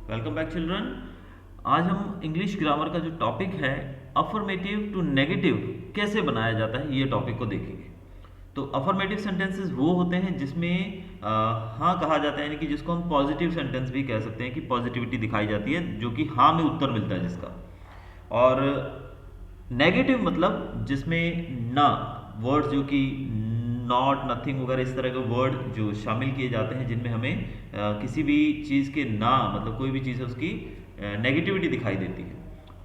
Welcome back children. आज हम English grammar का जो टॉपिक है अफर्मेटिव टू नेगेटिव कैसे बनाया जाता है ये टॉपिक को देखेंगे। तो अफर्मेटिव सेंटेंसेस वो होते हैं जिसमें हाँ कहा जाता है, यानी कि जिसको हम पॉजिटिव सेंटेंस भी कह सकते हैं कि पॉजिटिविटी दिखाई जाती है, जो कि हाँ में उत्तर मिलता है जिसका। और नेगेटिव मतलब जिसमें ना वर्ड्स जो कि नॉट, नथिंग वगैरह इस तरह के वर्ड जो शामिल किए जाते हैं जिनमें हमें किसी भी चीज़ के ना मतलब कोई भी चीज़ है उसकी नेगेटिविटी दिखाई देती है।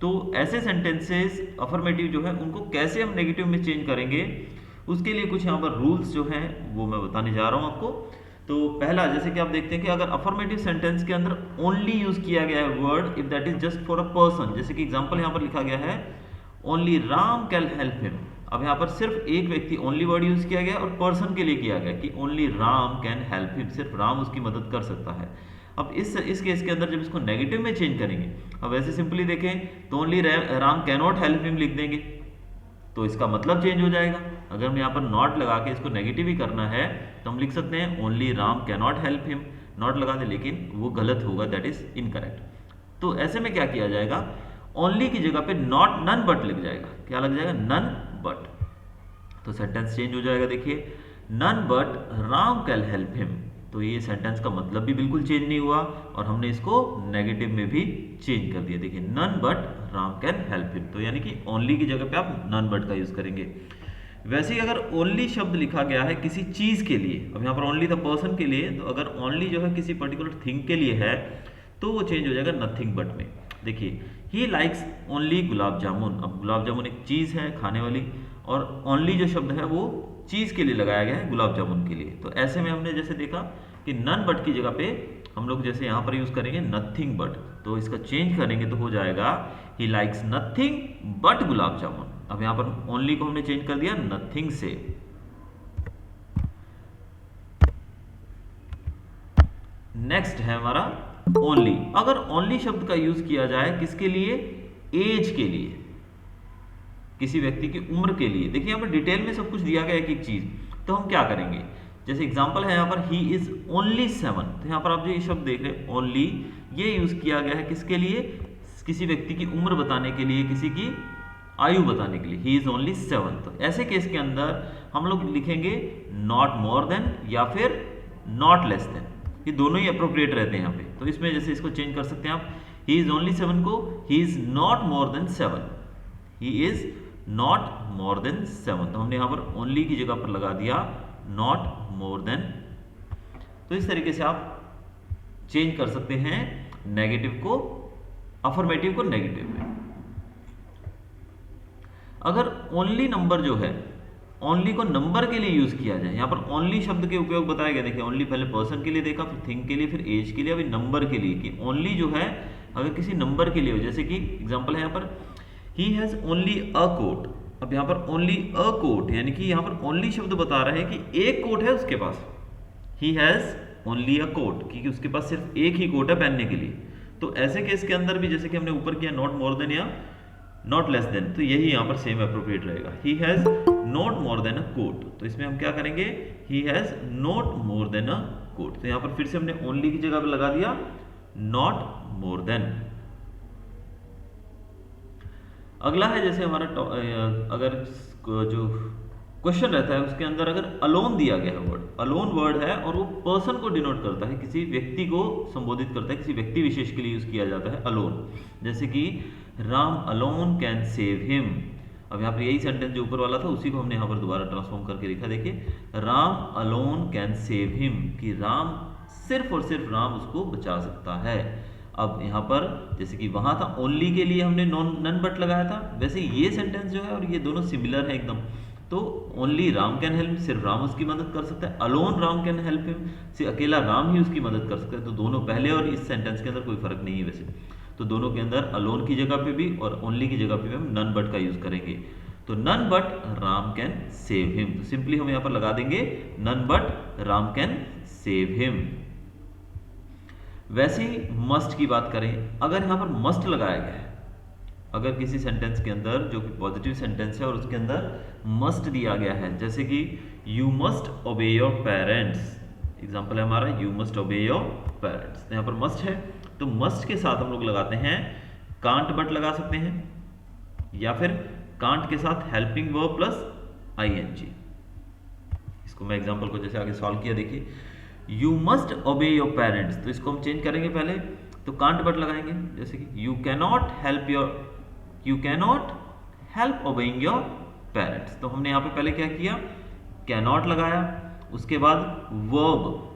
तो ऐसे सेंटेंसेस अफर्मेटिव जो है उनको कैसे हम नेगेटिव में चेंज करेंगे, उसके लिए कुछ यहाँ पर रूल्स जो हैं वो मैं बताने जा रहा हूँ आपको। तो पहला, जैसे कि आप देखते हैं कि अगर अफर्मेटिव सेंटेंस के अंदर ओनली यूज किया गया है word if that is just for a person, जैसे कि एग्जांपल यहाँ पर लिखा गया है only Ram can help him. अब यहाँ पर सिर्फ एक व्यक्ति ओनली वर्ड यूज किया गया और पर्सन के लिए किया गया कि only Ram can help him, सिर्फ राम उसकी मदद कर सकता है। अब इस केस के अंदर जब इसको नेगेटिव में चेंज करेंगे, अब ऐसे सिंपली देखें तो only Ram cannot help him लिख देंगे तो इसका मतलब चेंज हो जाएगा। अगर हम यहाँ पर नॉट लगा के इसको नेगेटिव ही करना है तो हम लिख सकते हैं only Ram cannot help him, not लगा दे, लेकिन वो गलत होगा, दैट इज इनकरेक्ट। तो ऐसे में क्या किया जाएगा, ओनली की जगह पे नॉट नन बट लिख जाएगा। क्या लग जाएगा, नन बट। तो सेंटेंस चेंज हो जाएगा। देखिए none but Ram can help him, तो ये सेंटेंस का मतलब भी बिल्कुल चेंज नहीं हुआ और हमने इसको नेगेटिव में भी चेंज कर दिया। देखिए none but Ram can help him, तो यानी कि ओनली की जगह पे आप नन बट का यूज करेंगे। वैसे ही अगर ओनली शब्द लिखा गया है किसी चीज के लिए, अब यहाँ पर ओनली था पर्सन के लिए, तो अगर ओनली जो है किसी पर्टिकुलर थिंग के लिए है तो वो चेंज हो जाएगा नथिंग बट में। देखिए he likes only gulab jamun, अब गुलाब जामुन एक चीज है खाने वाली और ओनली जो शब्द है वो चीज के लिए लगाया गया है गुलाब जामुन के लिए। तो ऐसे में हमने जैसे देखा कि नन बट की जगह पे हम लोग जैसे यहाँ पर यूज करेंगे नथिंग बट, तो इसका चेंज करेंगे तो हो जाएगा he likes nothing but gulab jamun. अब यहाँ पर ओनली को हमने चेंज कर दिया नथिंग से। नेक्स्ट है हमारा ओनली। अगर ओनली शब्द का यूज किया जाए किसके लिए, एज के लिए, किसी व्यक्ति की उम्र के लिए। देखिए यहाँ पर डिटेल में सब कुछ दिया गया है एक एक चीज, तो हम क्या करेंगे, जैसे एग्जांपल है यहाँ पर ही इज ओनली 7, तो यहाँ पर आप जो ये शब्द देख रहे हैं ओनली, ये यूज किया गया है किसके लिए, किसी व्यक्ति की उम्र बताने के लिए, किसी की आयु बताने के लिए, ही इज ओनली 7। तो ऐसे केस के अंदर हम लोग लिखेंगे नॉट मोर देन या फिर नॉट लेस देन, ये दोनों ही अप्रोप्रिएट रहते हैं यहाँ पे। तो इसमें जैसे इसको चेंज कर सकते हैं आप, ही इज ओनली 7 को he is not more then 7, he is not more then 7, तो हमने यहाँ पर ओनली की जगह पर लगा दिया नॉट मोर देन। तो इस तरीके से आप चेंज कर सकते हैं नेगेटिव को, अफर्मेटिव को नेगेटिव में। अगर ओनली नंबर जो है, ओनली को नंबर के लिए यूज किया जाए, यहाँ पर ओनली शब्द के उपयोग बताया गया। देखिए ओनली पहले पर्सन के लिए देखा, फिर थिंग के लिए, फिर एज के लिए, अभी नंबर के लिए कि ओनली जो है अगर किसी नंबर के लिए हो, जैसे कि एग्जांपल है यहाँ पर he has only a coat. अब यहाँ पर ओनली अ कोट यानी कि यहाँ पर ओनली शब्द बता रहा है कि एक कोट है उसके पास, he has only a coat, क्योंकि उसके पास सिर्फ एक ही कोट है पहनने के लिए। तो ऐसे केस के अंदर भी जैसे कि हमने ऊपर किया नॉट मोर देन या नॉट लेस देन, तो यही यहाँ पर सेम अप्रोप्रिएट रहेगा। He has not more than a coat, तो इसमें हम क्या करेंगे, he has not more than a coat, तो यहाँ पर फिर से हमने ओनली की जगह पर लगा दिया नॉट मोर देन। अगला है जैसे हमारा अगर जो क्वेश्चन रहता है उसके अंदर अगर अलोन दिया गया है वर्ड, अलोन वर्ड है और वो पर्सन को डिनोट करता है, किसी व्यक्ति को संबोधित करता है, किसी व्यक्ति विशेष के लिए यूज किया जाता है अलोन। जैसे कि Ram alone can save him. अब यहाँ पर यही सेंटेंस जो ऊपर वाला था उसी को हमने यहाँ पर दोबारा ट्रांसफॉर्म करके लिखा। देखिए Ram alone can save him, कि राम सिर्फ और सिर्फ राम उसको बचा सकता है। अब यहाँ पर जैसे कि वहां था ओनली के लिए हमने नन बट लगाया था, वैसे ये सेंटेंस जो है और ये दोनों सिमिलर है एकदम। तो ओनली राम कैन हेल्प, सिर्फ राम उसकी मदद कर सकता है, alone Ram can help him, सिर्फ अकेला राम ही उसकी मदद कर सकता है। तो दोनों पहले और इस सेंटेंस के अंदर कोई फर्क नहीं है वैसे, तो दोनों के अंदर अलोन की जगह पे भी और ओनली की जगह पे भी हम नन बट का यूज करेंगे। तो none but Ram can save him, तो सिंपली हम यहाँ पर लगा देंगे none but Ram can save him. वैसे ही मस्ट की बात करें, अगर यहाँ पर मस्ट लगाया गया है, अगर किसी सेंटेंस के अंदर जो कि पॉजिटिव सेंटेंस है और उसके अंदर मस्ट दिया गया है, जैसे कि यू मस्ट ओबे योर पेरेंट्स, एग्जाम्पल है हमारा यू मस्ट ओबे योर पेरेंट्स, तो यहाँ पर मस्ट है तो मस्ट के साथ हम लोग लगाते हैं कांट बट लगा सकते हैं, या फिर कांट के साथ हेल्पिंग वर्ब प्लस आईएनजी। इसको मैं एग्जांपल को जैसे आगे सॉल्व किया, देखिए यू मस्ट ओबे योर पेरेंट्स, तो इसको हम चेंज करेंगे पहले, तो कांट बट लगाएंगे, जैसे कि you cannot help obeying your parents. तो हमने यहाँ पे पहले क्या किया, कैनॉट लगाया, उसके बाद वर्ब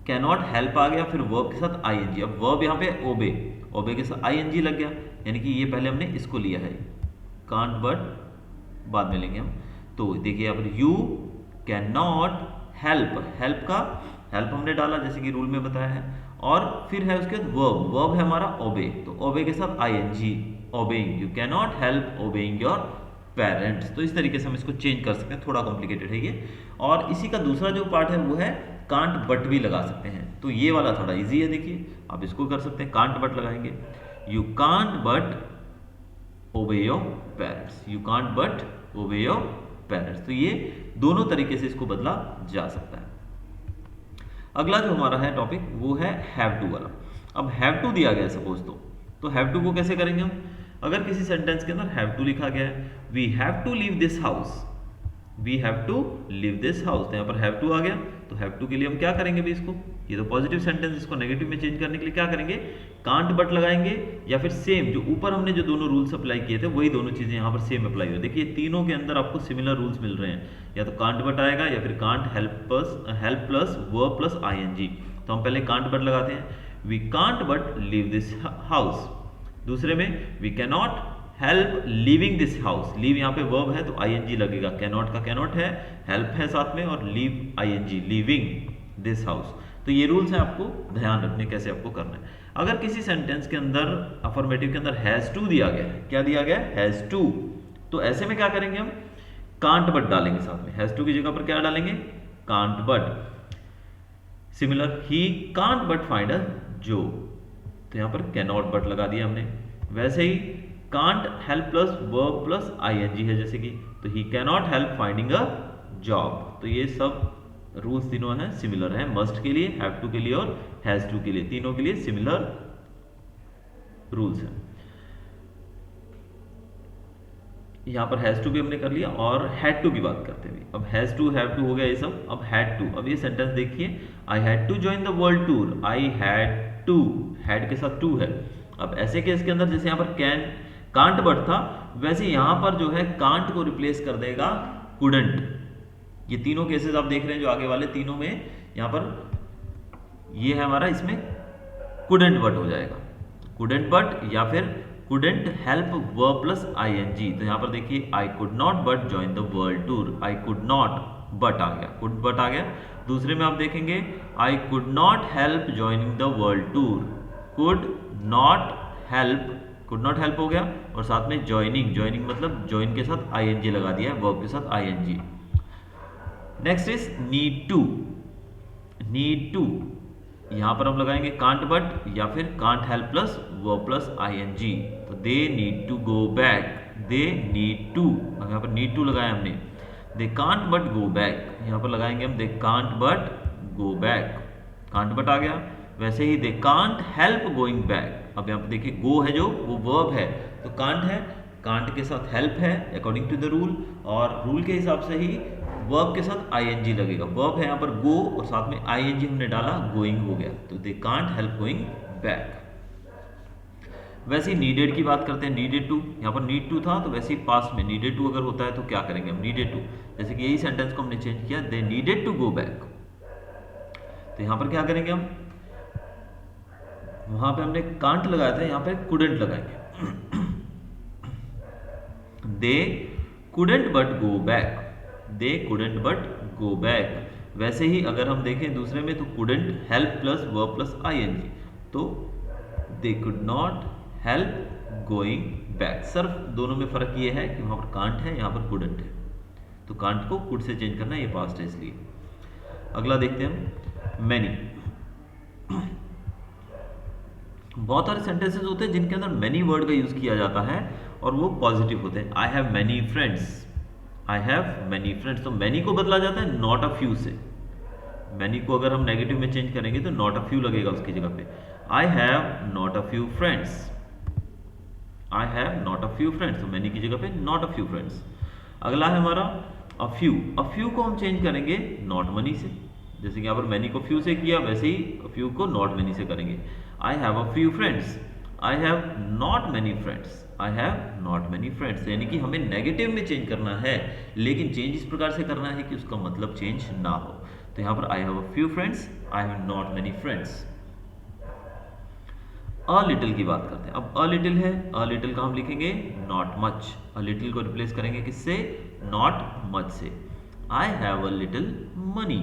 कैनॉट हेल्प आ गया, फिर वर्ब के साथ आईएनजी। अब वर्ब यहाँ पे ओबे के साथ आईएनजी लग गया, यानी कि ये पहले हमने इसको लिया है, कांट बट बाद में लेंगे हम। तो देखिए यहाँ पर यू कैन नॉट हेल्प हमने डाला जैसे कि रूल में बताया है, और फिर है उसके बाद वर्ब है हमारा ओबे, तो ओबे के साथ ING, obeying, you can not help obeying your parents. तो इस तरीके से हम इसको चेंज कर सकते हैं, थोड़ा कॉम्प्लिकेटेड है ये। और इसी का दूसरा जो पार्ट है वो है कांट बट भी लगा सकते हैं, तो ये वाला थोड़ा इजी है, देखिए आप इसको कर सकते हैं, कांट बट लगाएंगे, यू कांट बट ओबे your parents, you can't but ओबे योर पेरेंट्स। तो ये दोनों तरीके से इसको बदला जा सकता है। अगला जो हमारा है टॉपिक वो है हैव टू वाला। अब हैव टू दिया गया है सपोज, तो हैव टू को कैसे करेंगे हम, अगर किसी सेंटेंस के अंदर हैव टू लिखा गया है, we have to leave this house, we have to leave this house, तो यहाँ पर हैव टू आ गया, तो हैव टू के लिए हम क्या करेंगे भी इसको, ये तो पॉजिटिव सेंटेंस, इसको नेगेटिव में चेंज करने के लिए क्या करेंगे, कांट बट लगाएंगे, या फिर सेम जो ऊपर हमने जो दोनों रूल्स अप्लाई किए थे वही दोनों चीजें यहाँ पर सेम अप्लाई हुई। देखिए तीनों के अंदर आपको सिमिलर रूल्स मिल रहे हैं, या तो कांट बट आएगा या फिर can't help plus verb plus ING. तो हम पहले कांट बट लगाते हैं, we can't but leave this house. दूसरे में we can not help living this house, leave यहाँ पे वर्ब है तो आईएनजी लगेगा, कैनॉट का कैनॉट है, हेल्प है साथ में, और leave ING, living this house. तो ये रूल्स हैं, आपको ध्यान रखने कैसे आपको करना है। अगर किसी सेंटेंस के अंदर अफर्मेटिव के अंदर हैज टू दिया गया है, क्या दिया गया है, हैज टू, तो ऐसे में क्या करेंगे हम, कांट बट डालेंगे साथ में, हैज टू की जगह पर क्या डालेंगे, can't but. Similar, he can't but find a job, तो यहाँ पर कैनॉट बट लगा दिया हमने। वैसे ही can't help plus verb plus ING है जैसे कि, तो he cannot help finding a job. तो ये सब रूल्स तीनों हैं सिमिलर हैं, मस्ट के लिए, हैव टू के लिए और हैज टू के लिए, तीनों के लिए सिमिलर रूल्स हैं। यहाँ पर हैज टू भी हमने कर लिया, और हैड टू की बात करते हैं। अब हैज टू हैव टू हो गया ये सब, अब हैड टू। अब ये सेंटेंस देखिए, I had to join the world tour, I had to, had के साथ टू है। अब ऐसे केस के अंदर जैसे यहाँ पर कैन कांट बट था, वैसे यहाँ पर जो है कांट को रिप्लेस कर देगा कुडंट। ये तीनों केसेस आप देख रहे हैं जो आगे वाले तीनों में, यहाँ पर ये है हमारा, इसमें कुडंट बट हो जाएगा, कुडंट बट या फिर couldn't help verb plus ING. तो यहाँ पर देखिए I could not but join the world tour, I could not but आ गया, कुड बट आ गया। दूसरे में आप देखेंगे I could not help joining the world tour, could not help हो गया, और साथ में ज्वाइनिंग मतलब ज्वाइन के साथ आईएनजी लगा दिया है, वर्ब के साथ ING. Next is need to, यहां पर हम लगाएंगे कांट बट या फिर can't help plus verb plus ING. तो they need to go back, they need to, यहाँ पर नीड टू लगाया हमने, they can't but go back, यहाँ पर लगाएंगे हम they can't but go back, can't but आ गया। वैसे ही they can't help going back, अब यहाँ पर देखिए गो है जो वो वर्ब है, तो कांट है, कांट के साथ हेल्प है अकॉर्डिंग टू द रूल, और रूल के हिसाब से ही वर्ब के साथ आईएनजी लगेगा। वर्ब है यहाँ पर गो और साथ में आईएनजी हमने डाला, गोइंग हो गया, तो दे कांट हेल्प गोइंग बैक। वैसे ही नीडेड की बात करते हैं, नीडेड टू, यहाँ पर नीड टू था तो वैसे ही पास्ट में नीडेड टू अगर होता है तो क्या करेंगे हम, नीडेड टू, जैसे कि यही सेंटेंस को हमने चेंज किया, they needed to go back, तो यहाँ पर क्या करेंगे हम, वहां पे हमने कांट लगाया था, यहाँ पे कुडंट लगाएंगे, they couldn't but go back, they couldn't but go back. वैसे ही अगर हम देखें दूसरे में, तो couldn't help plus verb plus ING, तो they could not help going back. सिर्फ दोनों में फर्क ये है कि वहां पर कांट है, यहाँ पर कुडंट है, तो कांट को कुड से चेंज करना है, ये पास्ट है इसलिए। अगला देखते हैं हम, मैनी। बहुत सारे सेंटेंसेस होते हैं जिनके अंदर मैनी वर्ड का यूज किया जाता है और वो पॉजिटिव होते हैं। I have many friends, I have many friends, तो मैनी को बदला जाता है नॉट अ फ्यू से। मैनी को अगर हम नेगेटिव में चेंज करेंगे तो नॉट अ फ्यू लगेगा उसकी जगह पे। I have not a few friends, I have not a few friends, तो मैनी की जगह पे नॉट अ फ्यू फ्रेंड्स। अगला है हमारा अ फ्यू, अ फ्यू को हम चेंज करेंगे नॉट मनी से, जैसे कि यहाँ पर मैनी को फ्यू से किया वैसे ही फ्यू को नॉट मैनी से करेंगे। I have a few friends, I have not many friends, I have not many friends, यानी कि हमें नेगेटिव में चेंज करना है, लेकिन चेंज इस प्रकार से करना है कि उसका मतलब चेंज ना हो। तो यहाँ पर I have a few friends, I have not many friends. A little की बात करते हैं। अब अ लिटिल है, अ लिटिल का हम लिखेंगे नॉट मच, अ लिटिल को रिप्लेस करेंगे किससे, नॉट मच से। I have a little money,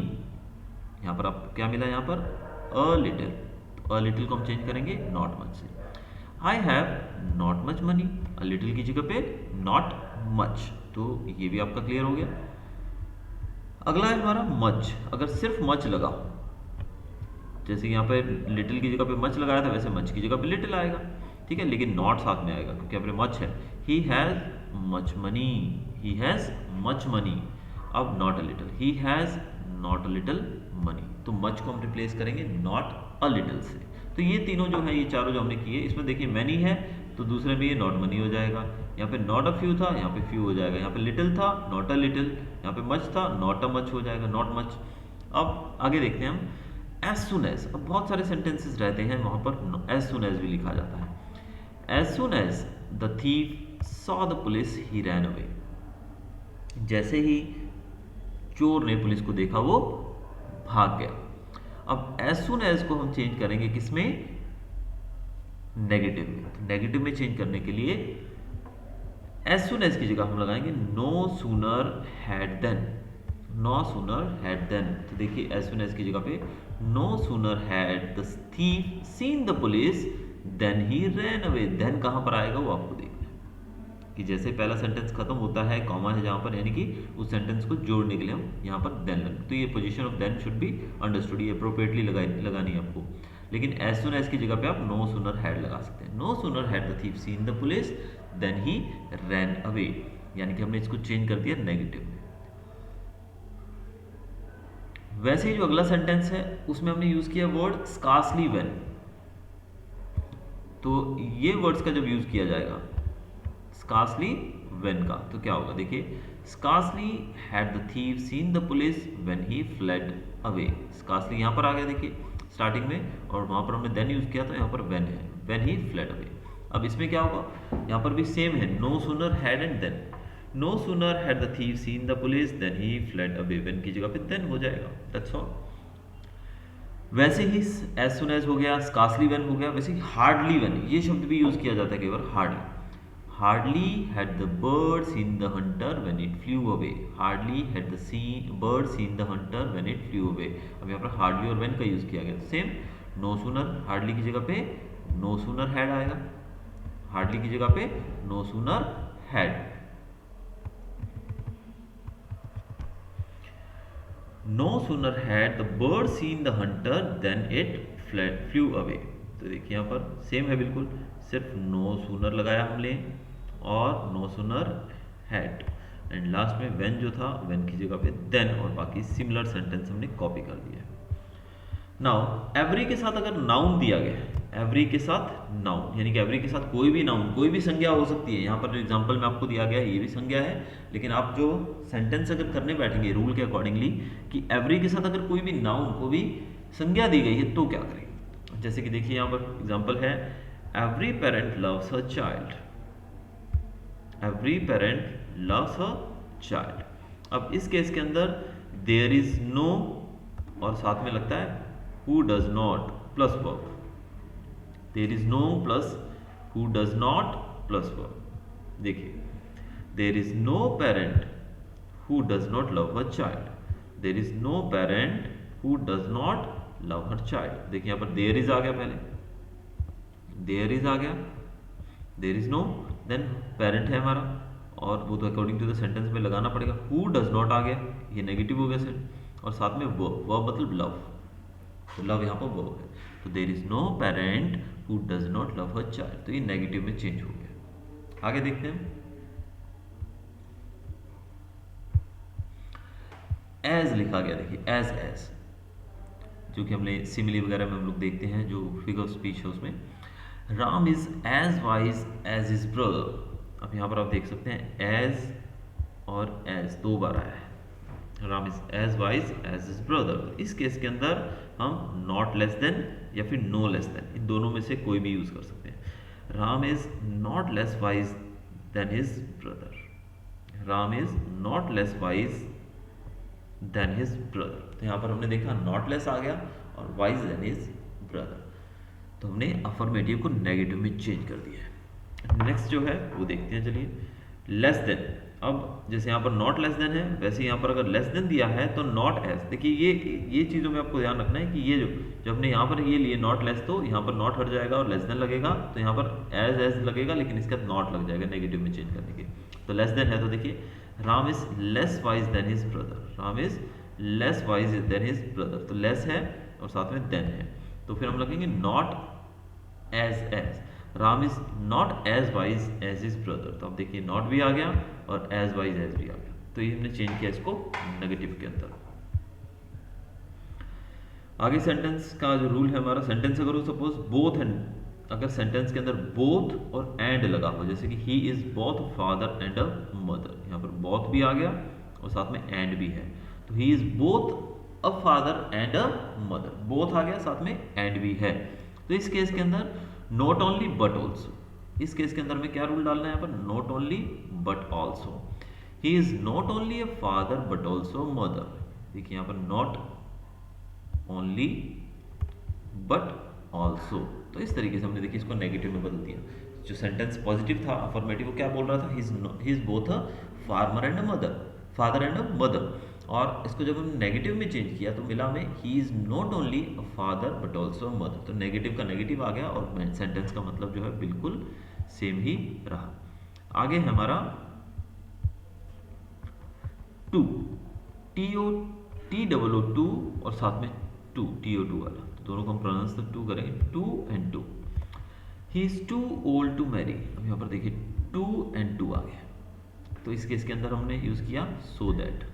यहाँ पर आपको क्या मिला, यहाँ पर अ लिटिल, अ लिटिल को हम चेंज करेंगे नॉट मच से। I have not much money, a little की जगह पे नॉट मच, तो ये भी आपका क्लियर हो गया। अगला है हमारा मच, अगर सिर्फ मच लगा, जैसे यहाँ पे लिटिल की जगह पे मच लगाया था वैसे मच की जगह पे लिटिल आएगा, ठीक है, लेकिन नॉट साथ में आएगा क्योंकि यहाँ पे मच है। He has much money, he has much money, अब not a little, he has not a little money, तो मच को हम रिप्लेस करेंगे नॉट अ लिटिल से। तो ये तीनों जो है, ये चारों जो हमने किए, इसमें देखिए मैनी है तो दूसरे में ये नॉट मनी हो जाएगा, यहाँ पे नॉट अ फ्यू था, यहाँ पे फ्यू हो जाएगा, यहाँ पे लिटिल था नॉट अ लिटिल, यहाँ पे मच था नॉट अ मच हो जाएगा, नॉट मच। अब आगे देखते हैं हम एज सुन एज। अब बहुत सारे सेंटेंसेस रहते हैं वहां पर एज सुन एज भी लिखा जाता है। As soon as the thief saw the police he ran away, जैसे ही चोर ने पुलिस को देखा वो भाग गया। अब एज सुन एज को हम चेंज करेंगे किसमें, नेगेटिव में। तो नेगेटिव में चेंज करने के लिए एज सुन एज की जगह हम लगाएंगे no sooner had than, no sooner had than. तो देखिए एज सुन एज की जगह पे no sooner had the thief seen the police than he ran away, than कहां पर आएगा वो आपको देखना है कि जैसे पहला सेंटेंस खत्म होता है, कॉमा है जहां पर, यानी कि उस सेंटेंस को जोड़ने के लिए हम यहाँ पर देन लगाएंगे। तो ये position of than should be understood, ये अप्रोप्रिएटली लगानी है आपको। लेकिन एज सुन एज की जगह पे आप नो सूनर हैड लगा सकते हैं। No sooner had the thief seen the police than he ran away, यानी कि हमने इसको चेंज कर दिया नेगेटिव में। वैसे ही जो अगला सेंटेंस है उसमें हमने यूज किया वर्ड स्कार्सली व्हेन। तो ये वर्ड्स का जब यूज किया जाएगा स्कार्सली व्हेन का, तो क्या होगा, देखिए scarcely had the thief seen the police when he fled away. Scarcely यहाँ पर आ गया देखिए स्टार्टिंग में, और वहां पर हमने देन यूज किया तो यहाँ पर व्हेन है, व्हेन ही फ्लेड अवे। अब इसमें क्या होगा, यहाँ पर भी सेम है, no sooner had and than, no sooner had the thief seen the police than he fled away, when की जगह पे देन हो जाएगा, दैट्स ऑल। वैसे ही एज सुन एज हो गया, स्कार्सली व्हेन हो गया, वैसे ही हार्डली व्हेन, ये शब्द भी यूज किया जाता है कई बार, hardly. Hardly had the bird seen the hunter when it flew away, hardly had the bird seen the hunter when it flew away. अब यहाँ पर हार्डली और व्हेन का यूज किया गया, सेम नो सूनर, हार्डली की जगह पे नो सूनर हैड आएगा, हार्डली की जगह पे no sooner had. No sooner had the bird seen the hunter than it flew away. तो देखिए यहाँ पर सेम है बिल्कुल, सिर्फ नो सूनर लगाया हमने और no sooner had, and last में व्हेन जो था व्हेन की जगह पे देन, और बाकी सिमिलर सेंटेंस हमने कॉपी कर दिया है। नाउ एवरी के साथ अगर नाउन दिया गया है, एवरी के साथ नाउन, यानी कि एवरी के साथ कोई भी नाउन, कोई भी संज्ञा हो सकती है। यहाँ पर जो एग्जांपल में आपको दिया गया है ये भी संज्ञा है, लेकिन आप जो सेंटेंस अगर करने बैठेंगे रूल के अकॉर्डिंगली कि एवरी के साथ अगर कोई भी नाउन, कोई भी संज्ञा दी गई है तो क्या करेंगे। जैसे कि देखिए यहाँ पर एग्जाम्पल है, every parent loves her child, every parent loves her child. अब इस केस के अंदर देयर इज नो और साथ में लगता है who does not plus verb, there is no plus who does not plus verb। देखिए there is no parent who does not love her child, there is no parent who does not love her child। देखिए यहाँ पर there is आ गया, पहले there is आ गया, there is no, then parent है हमारा, और वो तो अकॉर्डिंग टू द सेंटेंस में लगाना पड़ेगा। who does not आ गया, ये नेगेटिव हो गया सेंट, और साथ में verb मतलब लव, तो लव यहाँ पर वर्ब है, तो there is no parent who does not love her child, तो ये नेगेटिव में चेंज हो गया। आगे देखते हैं, एज लिखा गया, देखिए एज एज, जो कि हमने सिमिली वगैरह में हम लोग देखते हैं, जो फिगर ऑफ स्पीच है उसमें। Ram is as wise as his brother. अब यहाँ पर आप देख सकते हैं एज और एज 2 बार आया है। Ram is as wise as his brother. इस केस के अंदर हम नॉट लेस देन या फिर नो लेस देन, इन दोनों में से कोई भी यूज कर सकते हैं। Ram is not less wise than his brother. Ram is not less wise than his brother. तो यहाँ पर हमने देखा नॉट लेस आ गया और वाइज देन हिज ब्रदर, तो हमने अफर्मेटिव को नेगेटिव में चेंज कर दिया है। नेक्स्ट जो है वो देखते हैं, चलिए। Less than. अब जैसे यहाँ पर नॉट लेस देन है, वैसे यहाँ पर अगर लेस देन दिया है तो नॉट एज। देखिए ये चीज़ों में आपको ध्यान रखना है कि ये जो हमने यहाँ पर ये लिए नॉट लेस, तो यहाँ पर नॉट हट जाएगा और लेस देन लगेगा, तो यहाँ पर एज लगेगा, लेकिन इसका नॉट लग जाएगा नेगेटिव में चेंज करने के। तो लेस देन है तो देखिए Ram is less wise than his brother. Ram is less wise than his brother, तो लेस है और साथ में देन है, तो फिर हम लगेंगे not as. Ram is not as wise as his brother. तो अब देखिए नॉट भी आ गया और एज वाइज एज भी आ गया, तो ये हमने चेंज किया इसको नेगेटिव के अंदर। आगे सेंटेंस का जो रूल है हमारा, सेंटेंस अगर हो सपोज बोथ एंड, अगर सेंटेंस के अंदर बोथ और एंड लगा हो, जैसे कि ही is both father and a mother, यहाँ पर बोथ भी आ गया और साथ में एंड भी है, तो he is both a father and a mother. Both आ गया, साथ में एंड भी है, तो इस केस के अंदर नॉट ओनली बट ऑल्सो। इस केस के अंदर में क्या रूल डालना है यहाँ पर, not only but also. He is not only a father but also mother. देखिए यहाँ पर नॉट ओनली बट ऑल्सो, तो इस तरीके से हमने देखिए इसको नेगेटिव में बदल दिया। जो सेंटेंस पॉजिटिव था अफर्मेटिव, वो क्या बोल रहा था, ही is both a farmer and a mother, father and a mother, और इसको जब हमने नेगेटिव में चेंज किया तो मिला में he is not only a father but also mother. तो नेगेटिव का नेगेटिव आ गया और सेंटेंस का मतलब जो है बिल्कुल सेम ही रहा। आगे है हमारा टू, TO और साथ में टू, TO2 वाला, तो दोनों को हम प्रोनाउंस तो टू करेंगे, too and to. He is too old to marry. अब यहाँ पर देखिए टू एंड टू आ गया, तो इस केस के अंदर हमने यूज किया so that.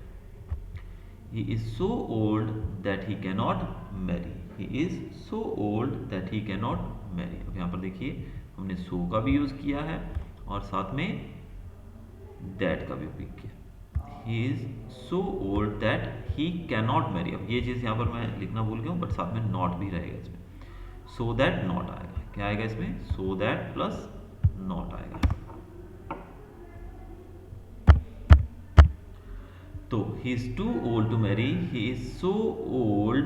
He is so old that he cannot marry. He is so old that he cannot marry. अब यहाँ पर देखिए हमने so का भी यूज किया है और साथ में that का भी उपयोग किया। He is so old that he cannot marry. अब ये चीज़ यहाँ पर मैं लिखना भूल गया हूँ, बट साथ में not भी रहेगा इसमें। So that not आएगा, क्या आएगा इसमें, so that प्लस not आएगा। तो he is too old to marry, he is so old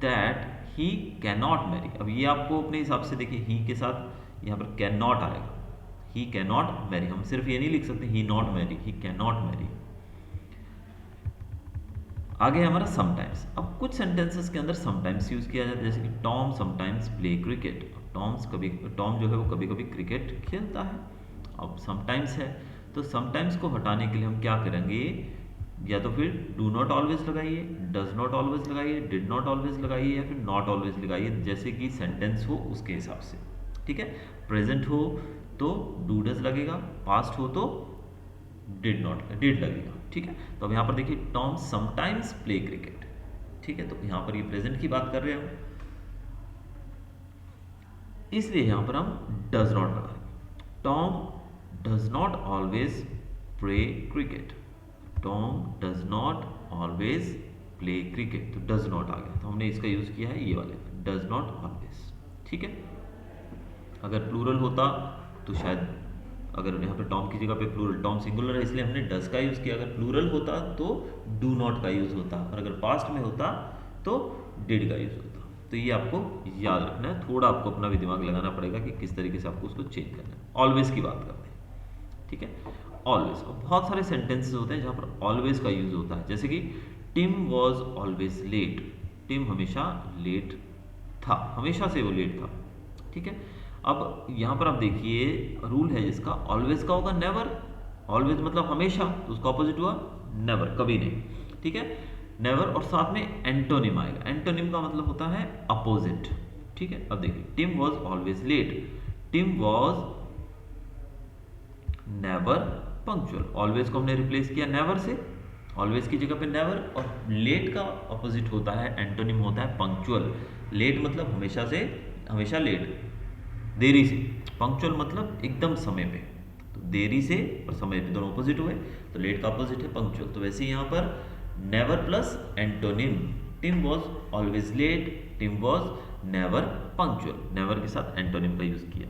that he can not marry. अब ये आपको अपने हिसाब से देखिए, ही के साथ यहाँ पर कैन नॉट आएगा, ही कैन नॉट मैरी। हम सिर्फ ये नहीं लिख सकते he not marry, he can not marry. आगे है हमारा समटाइम्स। अब कुछ सेंटेंसेस के अंदर समटाइम्स यूज किया जाता है, जैसे कि Tom sometimes play cricket. Tom जो है वो कभी कभी क्रिकेट खेलता है। अब समटाइम्स है, तो समटाइम्स को हटाने के लिए हम क्या करेंगे, या तो फिर डू नॉट ऑलवेज लगाइए, डज नॉट ऑलवेज लगाइए, डिड नॉट ऑलवेज लगाइए, या फिर नॉट ऑलवेज लगाइए, जैसे कि सेंटेंस हो उसके हिसाब से, ठीक है। प्रेजेंट हो तो डू डज लगेगा, पास्ट हो तो डिड लगेगा, ठीक है। तो अब यहाँ पर देखिए टॉम समटाइम्स प्ले क्रिकेट, ठीक है, तो यहाँ पर ये प्रेजेंट की बात कर रहे हैं, इसलिए यहाँ पर हम डज नॉट लगा रहे हैं। Tom does not always play cricket, Tom does not always play cricket, तो डज नॉट आ गया, तो हमने इसका यूज किया है ये वाले, डज नॉट ऑलवेज, ठीक है। अगर प्लूरल होता तो शायद, अगर यहाँ पे टॉम की जगह पे प्लूरल, टॉम सिंगुलर है इसलिए हमने डज का यूज किया, अगर प्लूरल होता तो डू नॉट का यूज होता, और अगर पास्ट में होता तो डिड का यूज होता। तो ये आपको याद रखना है, थोड़ा आपको अपना भी दिमाग लगाना पड़ेगा कि किस तरीके से आपको उसको चेंज करना है। ऑलवेज की बात करते हैं, ठीक है। ऑलवेज, बहुत सारे सेंटेंसेस होते हैं जहाँ पर ऑलवेज का यूज होता है, जैसे कि Tim was always late. Tim हमेशा लेट था, हमेशा से वो लेट था, ठीक है। अब यहाँ पर आप देखिए रूल है जिसका, ऑलवेज का होगा नेवर। ऑलवेज मतलब हमेशा, तो उसका ऑपोजिट हुआ नेवर, कभी नहीं, ठीक है, नेवर। और साथ में एंटोनिम आएगा, एंटोनिम का मतलब होता है अपोजिट, ठीक है। अब देखिए Tim was always late, Tim was never punctual. Always को हमने रिप्लेस किया नेवर से, ऑलवेज की जगह पे नेवर। और लेट का ऑपोजिट होता है, एंटोनिम होता है पंक्चुअल। लेट मतलब हमेशा लेट, देरी से। पंक्चुअल मतलब एकदम समय पे। तो देरी से और समय पे दोनों ऑपोजिट हुए, तो लेट का ऑपोजिट है पंक्चुअल। तो वैसे ही यहाँ पर never plus antonym, Tim was always late, Tim was never punctual. Never के साथ एंटोनिम का यूज किया।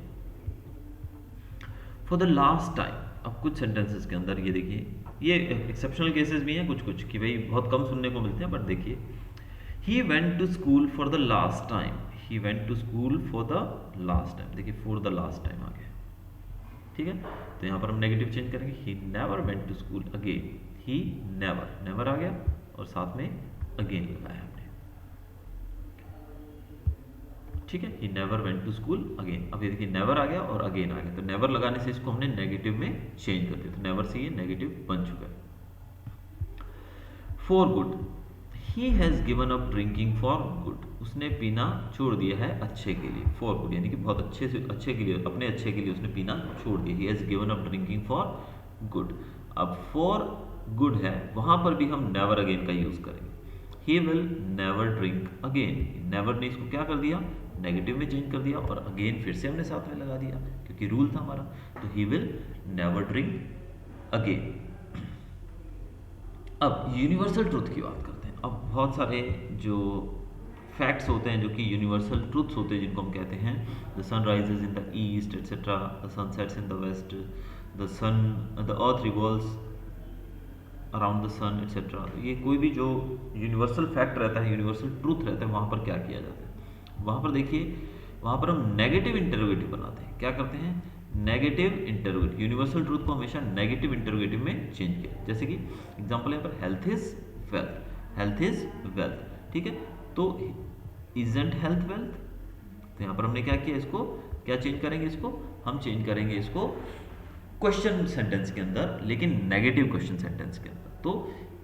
फॉर द लास्ट टाइम, अब कुछ सेंटेंसेस के अंदर ये देखिए, ये एक्सेप्शनल केसेस भी हैं कुछ कुछ कि भाई बहुत कम सुनने को मिलते हैं, बट देखिए, he went to school for the last time, he went to school for the last time. देखिए फॉर द लास्ट टाइम आ गया, ठीक है। तो यहाँ पर हम नेगेटिव चेंज करेंगे, he never went to school again, he never, never आ गया और साथ में अगेन लगाया हमने, ठीक है। He never went to school again. अब ये देखिए नेवर आ गया और अगेन आ गया, तो नेवर लगाने से इसको हमने नेगेटिव में चेंज कर दिया, तो नेवर से ये नेगेटिव बन चुका है। For good, he has given up drinking for good, उसने पीना छोड़ दिया है अच्छे के लिए। फॉर गुड यानी कि बहुत अच्छे से अच्छे के लिए, अपने अच्छे के लिए उसने पीना छोड़ दिया। He has given up drinking for good. अब फॉर गुड है, वहां पर भी हम नेवर अगेन का यूज करेंगे। He will never drink again, never ने इसको क्या कर दिया, नेगेटिव में चेंज कर दिया, और अगेन फिर से हमने साथ में लगा दिया क्योंकि रूल था हमारा। तो he will never drink again. अब यूनिवर्सल ट्रूथ की बात करते हैं। अब बहुत सारे जो फैक्ट्स होते हैं जो कि यूनिवर्सल ट्रूथ्स होते हैं, जिनको हम कहते हैं the sun rises in the east etcetera, the sun sets in the west, the earth revolves around the sun etcetera. तो ये कोई भी जो यूनिवर्सल फैक्ट रहता है, यूनिवर्सल ट्रूथ रहता है, वहाँ पर क्या किया जाता है, वहाँ पर देखिए, वहाँ पर हम नेगेटिव इंटरोगेटिव बनाते हैं। क्या करते हैं, नेगेटिव इंटरोगेटिव। यूनिवर्सल ट्रूथ को हमेशा नेगेटिव इंटरोगेटिव में चेंज किया। जैसे कि एग्जांपल यहाँ पर health is wealth, health is wealth, ठीक है। तो इजंट हेल्थ वेल्थ, तो यहाँ पर हमने क्या किया, इसको क्या चेंज करेंगे, इसको हम चेंज करेंगे इसको क्वेश्चन सेंटेंस के अंदर, लेकिन नेगेटिव क्वेश्चन सेंटेंस के अंदर। तो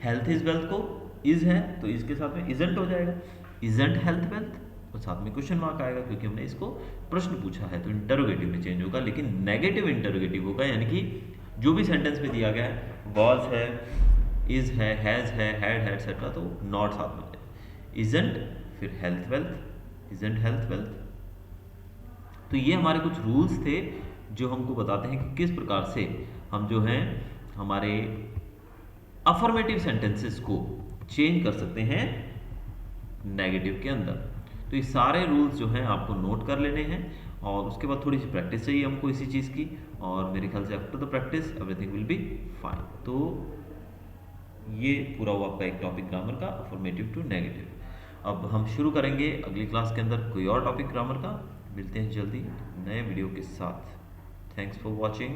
हेल्थ इज वेल्थ को इज है तो इसके साथ में इजंट हो जाएगा, इजंट हेल्थ वेल्थ, और साथ में क्वेश्चन मार्क आएगा क्योंकि हमने इसको प्रश्न पूछा है, तो इंटरोगेटिव में चेंज होगा, लेकिन नेगेटिव इंटरोगेटिव होगा। यानी कि जो भी सेंटेंस में दिया गया है, वॉज है, इज है, हैज है, हैड है एटसेट्रा, तो नॉट साथ में जाएगा। इजंट फिर health wealth, isn't health wealth. तो ये हमारे कुछ रूल्स थे जो हमको बताते हैं कि किस प्रकार से हम जो हैं हमारे अफर्मेटिव सेंटेंसेस को चेंज कर सकते हैं नेगेटिव के अंदर। तो ये सारे रूल्स जो हैं आपको नोट कर लेने हैं, और उसके बाद थोड़ी सी प्रैक्टिस चाहिए हमको इसी चीज़ की, और मेरे ख्याल से after the practice everything will be fine. तो ये पूरा हुआ आपका एक टॉपिक ग्रामर का, अफर्मेटिव टू नेगेटिव। अब हम शुरू करेंगे अगली क्लास के अंदर कोई और टॉपिक ग्रामर का। मिलते हैं जल्दी नए वीडियो के साथ। Thanks for watching.